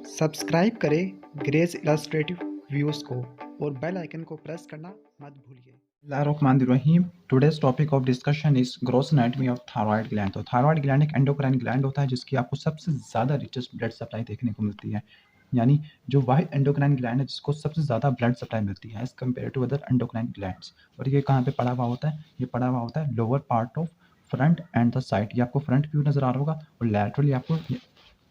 Subscribe करें grace illustrative views को और बेल आइकन को प्रेस करना मत भूलिए। बिस्मिल्लाहिर्रहमानिर्रहीम। Today's topic of discussion is gross anatomy of thyroid gland. तो थायराइड ग्लैंड एक एंडोक्राइन ग्लैंड होता है जिसकी आपको सबसे ज़्यादा रिचेस्ट ब्लड सप्लाई देखने को मिलती है। यानी जो वाइड एंडोक्राइन ग्लैंड है जिसको सबसे ज़्यादा ब्लड सप्लाई मिलती है as compared to other endocrine glands. और ये कहाँ पे पड़ा हुआ होता है? ये पड़ा हुआ होता है lower part of front end the side. ये आपको फ्रंट व्यू नजर आ रहा होगा और लैटरली आपको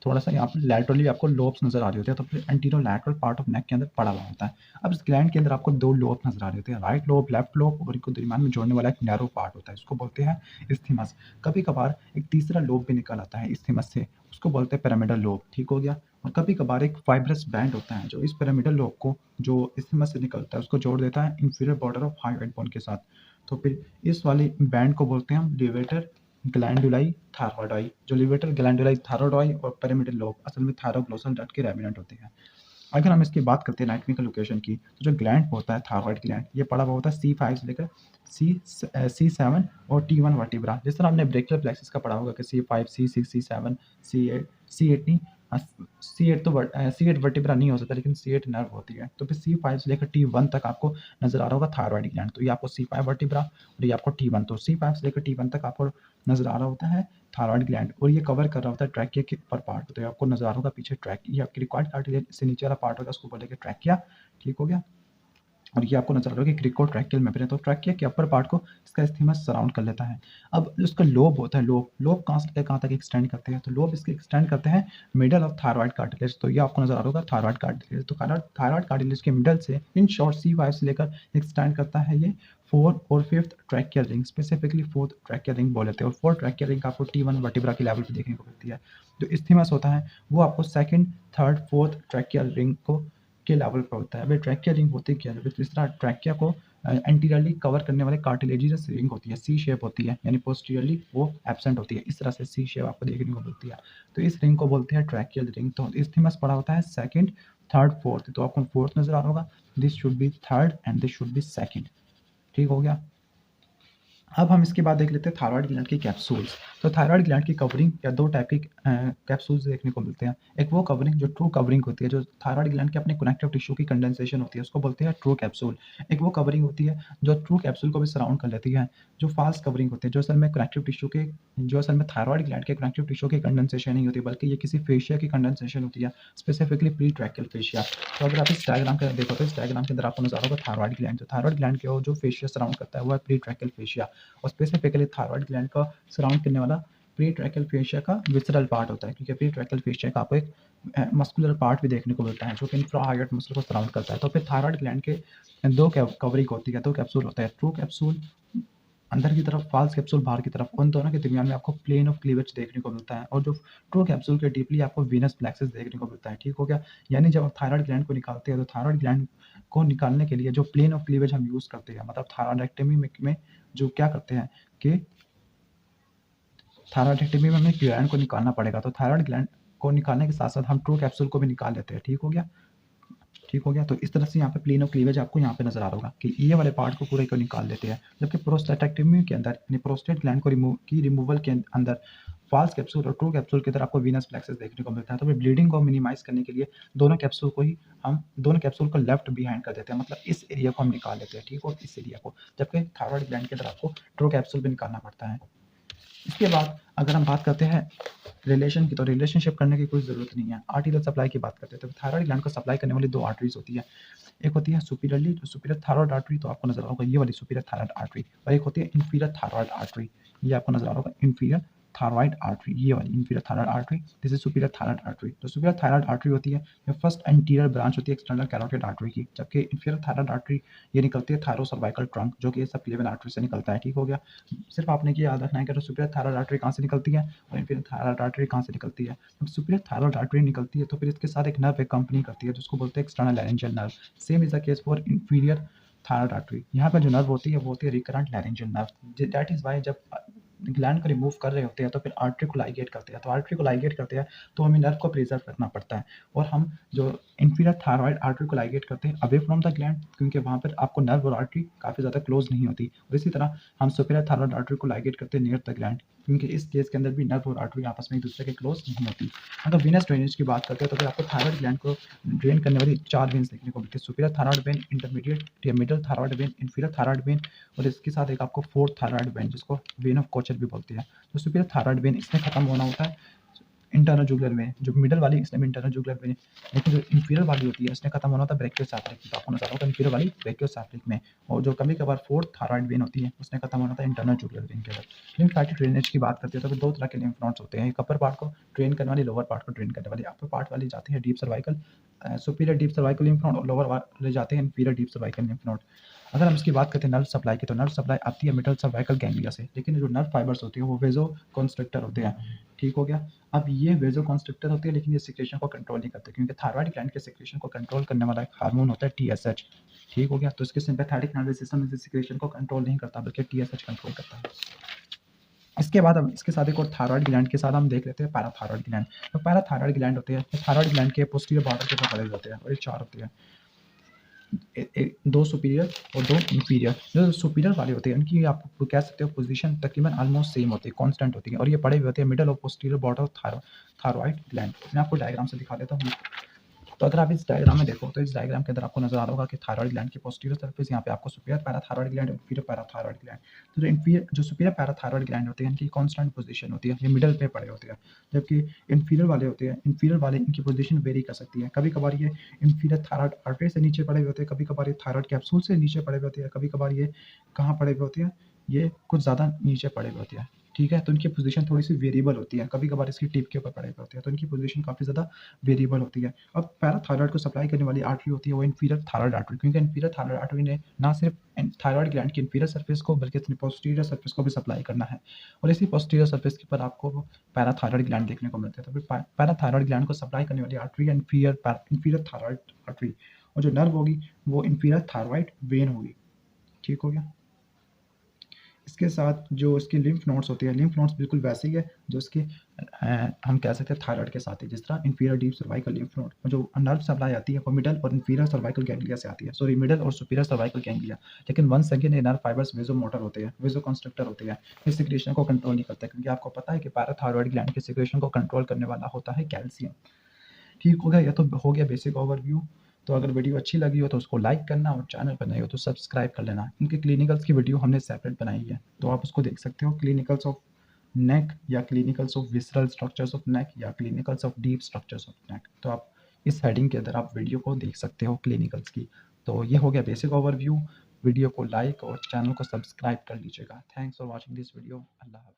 थोड़ा सा यहाँ पर लैटरली आपको लोब्स नजर आ रहे होते हैं। तो फिर anterior lateral part of neck के अंदर पड़ा हुआ होता है। अब इस ग्लैंड के अंदर आपको दो लोब नजर आ रहे होते हैं, राइट लोब, लेफ्ट लोब, और इनको दरमियान में जोड़ने वाला एक नैरो पार्ट होता है, उसको बोलते हैं इस्थीमस। कभी कभार एक तीसरा लोब भी निकल आता है इस्थीमस से, उसको बोलते हैं पिरामिडल लोब। ठीक हो गया। और कभी कभार एक फाइब्रस बैंड होता है जो इस पिरामिडल लोब को, जो इस्थीमस से निकलता है, उसको जोड़ देता है inferior border of hide bone के साथ। तो फिर इस वाले बैंड को बोलते हैं हम लिवेटर ग्लैंडुलाई थायरॉइडाई। जो लिवेटर ग्लैंडुलाई थायरॉइडाई और पिरामिडल लोब असल में थायरोग्लोसल डक्ट के रेमिनेंट होते हैं। अगर हम इसकी बात करते हैं एनाटॉमिकल लोकेशन की, तो जो ग्लैंड होता है थायरॉइड ग्लैंड, ये पड़ा हुआ होता है C5 से लेकर C7 और T1 वर्टिब्रा। जिस तरह हमने ब्रेकियल प्लेक्सस का पढ़ा होगा कि C5, C6, C7, C8 नहीं, C8 वर्टिब्रा नहीं हो सकता, लेकिन C8 नर्व होती है। तो फिर C5 से लेकर T1 तक आपको नजर आ रहा होगा थायरॉइड ग्लैंड। तो ये आपको C5 वर्टिब्रा और ये आपको T1। तो C5 से लेकर T1 तक आपको नजर आ रहा होता है थायरॉइड ग्लैंड, और ये कवर कर रहा होता है ट्रैकिया के ऊपर पार्ट। तो आपको नजर आ रहा होगा पीछे ट्रैकिया, ये आपकी रिकॉर्ड कार्टिलेज से नीचे वाला पार्ट होगा, उसको बोलेंगे ट्रैकिया। ठीक हो गया। और ये आपको नजर आ रहा है कि क्रिकोट्रैकियल मेम्ब्रेन है। तो ट्रैकिया के अपर पार्ट को इसका इस्थीमस सराउंड कर लेता है। अब उसका लोब होता है, लोब कहाँ से कहाँ तक एक्सटेंड करते हैं? तो लोब इसके एक्सटेंड करते हैं मिडल ऑफ थायरॉइड कार्टिलेज। तो ये आपको नजर आ रहा होगा थायरॉइड कार्टिलेज। तो थायरॉइड कार्टिलेज के मिडल से इन शॉर्ट C5 से लेकर एक्सटेंड करता है ये 4th और 5th tracheal ring, specifically 4th tracheal ring बोल लेते हैं। और 4th ट्रैकियल रिंग आपको T1 वर्टिब्रा के लेवल पे देखने को मिलती है। जो इस्थीमस होता है वो आपको 2nd, 3rd, 4th tracheal ring को के लेवल पर होता है। अब ट्रैकिया रिंग होती क्या है? इस तरह ट्रैकिया को एंटीरियरली कवर करने वाले कार्टिलेजियस रिंग होती है, सी शेप होती है, यानी पोस्टीरियरली वो एब्सेंट होती है। इस तरह से सी शेप आपको देखने को मिलती है। तो इस रिंग को बोलते हैं ट्रैकियल रिंग। तो इस्थीमस पड़ा होता है 2nd, 3rd, 4th। तो आपको 4th नजर आ रहा होगा, this should be 3rd and this should be 2nd। ठीक हो गया। अब हम इसके बाद देख लेते हैं थायराइड ग्लैंड की कैप्सूल्स। तो थायराइड ग्लैंड की कवरिंग या दो टाइप की कैप्सूल्स देखने को मिलते हैं। एक वो कवरिंग जो ट्रू कवरिंग होती है, जो थायराइड ग्लैंड के अपने कनेक्टिव टिश्यू की कंडेंसेशन होती है, उसको बोलते हैं ट्रू कैप्सूल। एक वो कवरिंग होती है जो ट्रू कैप्सूल को भी सराउंड कर लेती है, जो फाल्स कवरिंग होती है, जो असल में कनेक्टिव टिश्यू के, जो असल में थायराइड ग्लैंड के कनेक्टिव टिश्यू की कंडेंसेशन नहीं होती, बल्कि ये किसी फेशिया की कंडेंसेशन होती है, स्पेसिफिकली प्री ट्रैकियल फेशिया। तो अगर आप इस डायग्राम के देखो तो इस डायग्राम के अंदर आपको नजर होगा थायराइड ग्लैंड। जो थायराइड ग्लैंड के जो फेशिया सराउंड करता है वो है प्री ट्रैकियल फेशिया। और स्पेसिफिकली थायराइड ग्लैंड का सराउंड करने वाला प्री ट्रैकियल फेशिया का विसरल पार्ट होता है, क्योंकि प्री ट्रैकियल फेशिया का आपको एक मस्कुलर पार्ट भी देखने को मिलता है जो कि इंफ्राहाइड मसल को सराउंड करता है। तो फिर थायराइड ग्लैंड के दो कवरिंग होती है, दो कैप्सूल होता है, ट्रू कैप्सूल अंदर की तरफ, फाल्स कैप्सूल बाहर की तरफ। उन दोनों के दरमियान में आपको प्लेन ऑफ क्लीवेज देखने को मिलता है, और जो ट्रू कैप्सूल के डीपली आपको वीनस प्लेक्सस देखने को मिलता है। ठीक हो गया। यानी जब आप थायराइड ग्लैंड को निकालते हैं तो थायराइड ग्लैंड को निकालने के लिए जो प्लेन ऑफ क्लीवेज हम यूज करते हैं, मतलब थायराइडेक्टमी में जो क्या करते हैं कि थायराइडेक्टमी में हमें ग्लैंड को निकालना पड़ेगा, तो थायराइड ग्लैंड को निकालने के साथ साथ हम ट्रू कैप्सूल को भी निकाल लेते हैं। ठीक हो गया। ठीक हो गया। तो इस तरह से यहाँ पे प्लेन ऑफ क्लीवेज आपको यहाँ पे नजर आ रहा होगा कि ये वाले पार्ट को पूरे को निकाल देते हैं। जबकि प्रोस्टेटेक्टमी के अंदर, यानी प्रोस्टेट ग्लैंड को रिमूवल के अंदर फाल्स कैप्सूल और ट्रू कैप्सूल के अंदर आपको वीनस प्लेक्सस देखने को मिलता है। तो फिर ब्लीडिंग को मिनिमाइज करने के लिए दोनों कैप्सूल को लेफ्ट बिहाइंड कर देते हैं, मतलब इस एरिया को हम निकाल लेते हैं। ठीक, और इस एरिया को, जबकि थायराइड ग्लैंड के अंदर आपको ट्रू कैप्सूल भी निकालना पड़ता है। इसके बाद अगर हम बात करते हैं रिलेशन की, तो रिलेशनशिप करने की कोई ज़रूरत नहीं है। आर्टिकल सप्लाई की बात करते हैं तो थायराइड ग्लैंड को सप्लाई करने वाली दो आर्टरीज होती है। एक होती है सुपीरियरली, जो सुपीरियर थायराइड आर्टरी, तो आपको नजर आ होगा ये वाली सुपीरियर थायराइड आर्टरी। और एक होती है इंफीरियर थायराइड आर्टरी, ये आपको नजर आ होगा इंफीरियर थायराइड आर्टरी, ये वाली inferior thyroid artery, this is superior thyroid artery. तो सुपीरियर थायराइड आर्टरी होती है, ये फर्स्ट एंटीरियर ब्रांच होती है एक्सटर्नल कैरोटिड आर्टरी की, जबकि इंफीरियर थायराइड आर्टरी ये निकलती है थायरोसर्वाइकल ट्रंक, जो कि सब 11 आर्टरी से निकलता है। ठीक हो गया। सिर्फ आपने ये याद रखना है कि सुपीरियर थायराइड आर्टरी कहाँ से निकलती है और इंफीरियर थायराइड आर्टरी कहाँ से निकलती है। जब सुपीरियर थायराइड आर्टरी निकलती है तो फिर इसके साथ एक नर्व कंपनी करती है जिसको बोलते हैं external laryngeal nerve. Same is the case for inferior thyroid artery. यहाँ पर जो नर्व होती है वो होती है recurrent laryngeal nerve. That is why जब ग्लैंड को रिमूव कर रहे होते हैं तो फिर आर्टरी को लाइगेट करते हैं, तो आर्टरी को लाइगेट करते हैं तो हमें नर्व को प्रिजर्व रखना पड़ता है। और हम जो इंफीरियर थायराइड आर्टरी को लाइगेट करते हैं अवे फ्रॉम द ग्लैंड, क्योंकि वहाँ पर आपको नर्व और आर्टरी काफ़ी ज़्यादा क्लोज नहीं होती। और इसी तरह हम सुपीरियर थायराइड आर्टरी को लाइगेट करते हैं नियर द ग्लैंड, क्योंकि इस केस के अंदर भी नर्व और आर्टरी आपस में एक दूसरे के क्लोज नहीं होती। अगर वीनस ड्रेनेज की बात करते हैं तो फिर आपको थायराइड ग्लैंड को ड्रेन करने वाली 4 वेन्स देखने को मिलती है, सुपीरियर थायराइड वेन, इंटरमीडिएट या middle thyroid when, inferior thyroid when, और इसके साथ एक आपको फोर्थ थायराइड वेन जिसको वेन ऑफ कोचर भी बोलते हैं। तो सुपीरियर थायराइड वेन इसमें खत्म होना होता है इंटरनल जुगुलर वेन, जो मिडल वाली इसमें इंटरनल जुगुलर वेन, लेकिन जो इंफीरियर वाली होती है इसमें खत्म होना होता है ब्रैकियोसेफलिक में। तो आपको नजर होगा इंफीरियर वाली ब्रैकियोसेफलिक में, और जो कभी कभार फोर्थ थायराइड वेन होती है उसमें खत्म होना होता है इंटरनल जुगुलर वेन के अंदर। लिम्फेटिक ड्रेनेज की बात करते हैं तो फिर दो तरह के लिम्फ नोड्स होते हैं, एक अपर पार्ट को ड्रेन करने वाली, लोअर पार्ट को ड्रेन करने वाली। अपर पार्ट वाली जाती है deep cervical superior deep cervical lymph node, और लोअर वाले जाते हैं inferior deep cervical lymph node. अगर हम इसकी बात करते हैं नर्व सप्लाई की, तो नर्व सप्लाई आती है मिडल सर्वाइकल गैंग्लिया से, लेकिन जो नर्व फाइबर्स होती है वो वेजो कंस्ट्रक्टर होते हैं। ठीक हो गया। अब ये वेजो कंस्ट्रक्टर होते हैं लेकिन ये सिक्रेशन को कंट्रोल नहीं करते, क्योंकि थायराइड ग्लैंड के सिक्रेशन को कंट्रोल करने वाला एक हार्मोन होता है TSH। ठीक हो गया। तो इसके सिंपैथेटिक नर्वस सिस्टम इस सिक्रेशन को कंट्रोल नहीं करता बल्कि TSH कंट्रोल करता है। इसके बाद हम इसके साथ एक और थायराइड ग्लैंड के साथ हम देख लेते हैं पैराथायराइड ग्लैंड। तो पैराथायराइड ग्लैंड होते हैं थायराइड ग्लैंड के पोस्टीरियर बॉर्डर के ऊपर पड़े होते हैं, और ये 4 होते हैं, दो सुपीरियर और दो इंफीरियर। जो सुपीरियर वाले होते हैं उनकी आप कह सकते हो पोजीशन तकरीबन ऑलमोस्ट सेम होती है, कांस्टेंट होती है, और ये पड़े हुए होते हैं मिडल और posterior border of thyroid gland. मैं आपको डायग्राम से दिखा देता हूँ। तो अगर आप इस डायग्राम में देखो तो इस डायग्राम के अंदर आपको नजर आ रहा होगा कि थायराइड ग्लैंड की पोस्टीरियर सरफेस, यहाँ पे आपको सुपीरियर पैराथायराइड ग्लैंड और इंफीरियर पैराथायराइड ग्लैंड। तो जो सुपीरियर पैराथायराइड ग्लैंड होते हैं इनकी कांस्टेंट पोजीशन होती है, ये मिडल पे पड़े होते हैं, जबकि इंफीरियर वाले होते हैं, इंफीरियर वाले इनकी पोजीशन वेरी कर सकती है। कभी कभार ये इंफीरियर थायराइड आर्टरी से नीचे पड़े हुए होते हैं, कभी कभार ये थायराइड कैप्सूल से नीचे पड़े हुए होते हैं, कभी कभार ये कहाँ पड़े हुए होते हैं, ये कुछ ज़्यादा नीचे पड़े हुए होते हैं। ठीक है। तो इनकी पोजीशन थोड़ी सी वेरिएबल होती है, कभी कभार इसकी टिप के ऊपर पड़े हुए होते हैं, तो इनकी पोजीशन काफ़ी ज़्यादा वेरिएबल होती है। अब पैराथायराइड को सप्लाई करने वाली आर्टरी होती है वो इंफीरियर थायराइड आर्टरी, क्योंकि इंफीरियर थायराइड आर्टरी ने ना सिर्फ थायराइड ग्लैंड की इंफीरियर सरफेस को बल्कि अपनी पोस्टीरियर सरफेस को भी सप्लाई करना है, और इसी पोस्टीरियर सरफेस के ऊपर आपको पैराथायराइड ग्लैंड देखने को मिलते हैं। तो फिर पैराथायराइड ग्लैंड को सप्लाई करने वाली आर्टरी इंफीरियर थायराइड आर्टरी, और जो नर्व होगी वो इंफीरियर थायराइड वेन होगी। ठीक हो गया। इसके साथ जो इसके लिम्फ नोड्स होते हैं, लिम्फ नोड्स बिल्कुल वैसे ही है जो इसके हम कह सकते हैं थायराइड के साथ ही, जिस तरह inferior deep cervical lymph node जो नर्व सप्लाई आती है वो मिडल और इंफीरियर सर्वाइकल गैंग्लिया से आती है, सॉरी मिडल और सुपीरियर सर्वाइकल गैंग्लिया। लेकिन वंस अगेन ये नर्व फाइबर्स वेजो मोटर होते हैं, वेजो कंस्ट्रक्टर होते हैं, इस सिक्रेशन को कंट्रोल नहीं करते, क्योंकि आपको पता है कि पैराथायरॉइड ग्लैंड के सिक्रेशन को कंट्रोल करने वाला होता है कैल्शियम। ठीक हो गया। यह तो हो गया बेसिक ओवरव्यू। तो अगर वीडियो अच्छी लगी हो तो उसको लाइक करना, और चैनल पर नए हो तो सब्सक्राइब कर लेना। इनके क्लिनिकल्स की वीडियो हमने सेपरेट बनाई है, तो आप उसको देख सकते हो, क्लिनिकल्स ऑफ नेक या clinicals of visceral structures of neck या clinicals of deep structures of neck. तो आप इस हेडिंग के अंदर आप वीडियो को देख सकते हो क्लिनिकल्स की। तो ये हो गया बेसिक ओवरव्यू। वीडियो को लाइक और चैनल को सब्सक्राइब कर लीजिएगा। Thanks for watching this video. अल्लाह हाफ़िज़।